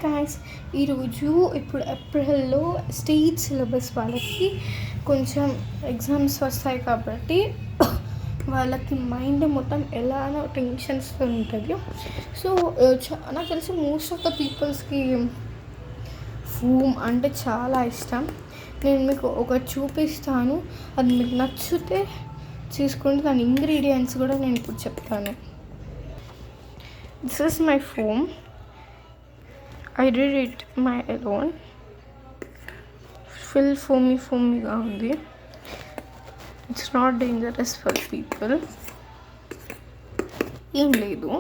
Guys, ఈరోజు ఇప్పుడు ఏప్రిల్లో స్టేట్ సిలబస్ వాళ్ళకి కొంచెం ఎగ్జామ్స్ వస్తాయి కాబట్టి వాళ్ళకి మైండ్ మొత్తం ఎలానో టెన్షన్స్ ఉంటుంది. సో నాకు తెలిసి మోస్ట్ ఆఫ్ ద పీపుల్స్కి ఫోమ్ అంటే చాలా ఇష్టం. నేను మీకు ఒకటి చూపిస్తాను, అది మీకు నచ్చితే తీసుకుంటే దాని ఇంగ్రీడియంట్స్ కూడా నేను ఇప్పుడు చెప్తాను. This is my foam. I did it my alone. Full foamy ఉంది. It's not dangerous for people. ఏం లేదు,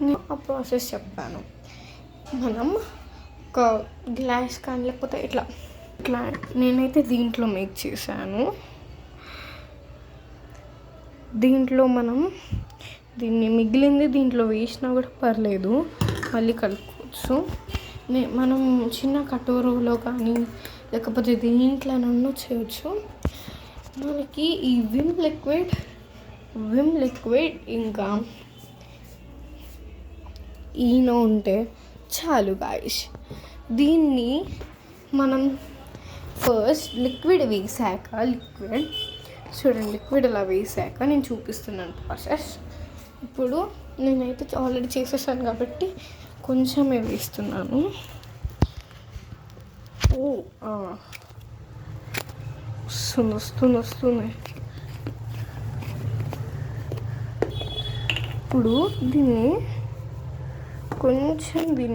నేను ఆ ప్రాసెస్ చెప్తాను. మనం ఒక గ్లాస్ కానీ లేకపోతే ఇట్లా నేనైతే దీంట్లో మేక్ చేశాను. దీంట్లో మనం దీన్ని మిగిలింది దీంట్లో వేసినా కూడా పర్లేదు, మళ్ళీ కలుపుకోవచ్చు. మనం చిన్న కటోరలో కానీ లేకపోతే దీంట్లోనూ చేయొచ్చు. మనకి ఈ విమ్ లిక్విడ్ ఇంకా ఈనో ఉంటే చాలు గాయ్స్. దీన్ని మనం ఫస్ట్ లిక్విడ్ అలా వేసాక నేను చూపిస్తున్నాను ప్రాసెస్. ఇప్పుడు నేనైతే ఆల్రెడీ చేసేసాను కాబట్టి కొంచెమే వేస్తున్నాను. వస్తుంది. ఇప్పుడు దీన్ని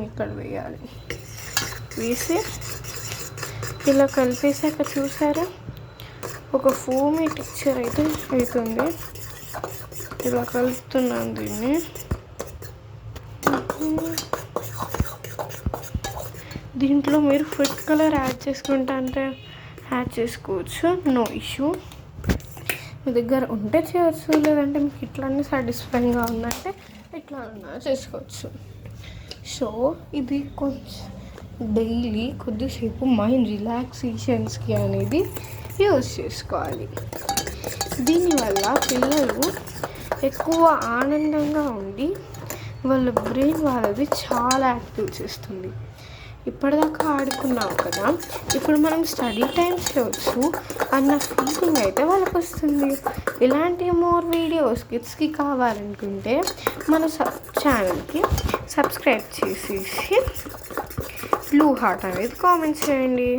ఇక్కడ వేయాలి. వేసి ఇలా కలిపేసాక చూసారా, ఒక ఫోమీ టెక్స్చర్ అయితే అవుతుంది. ఇలా కలుపుతున్నాను దీన్ని. దీంట్లో మీరు ఫుడ్ కలర్ యాడ్ చేసుకుంటా అంటే యాడ్ చేసుకోవచ్చు, నో ఇష్యూ. మీ దగ్గర ఉంటే చేయవచ్చు, లేదంటే మీకు ఇట్లానే సాటిస్ఫైయింగ్గా ఉందంటే ఇట్లా చేసుకోవచ్చు. సో ఇది కొంచెం డైలీ కొద్దిసేపు మైండ్ రిలాక్సేషన్స్కి అనేది యూజ్ చేసుకోవాలి. దీనివల్ల పిల్లలు ఎక్కువ ఆనందంగా ఉండి వాళ్ళ బ్రెయిన్ వాళ్ళది చాలా యాక్టివ్ చేస్తుంది. ఇప్పటిదాకా ఆడుకున్నాం కదా, ఇప్పుడు మనం స్టడీ టైం చేయవచ్చు అన్న ఫీలింగ్ అయితే వాళ్ళకి వస్తుంది. ఇలాంటి మోర్ వీడియోస్ కిడ్స్కి కావాలనుకుంటే మన ఛానల్కి సబ్స్క్రైబ్ చేసేసి బ్లూ హార్ట్ అనేది కామెంట్ చేయండి.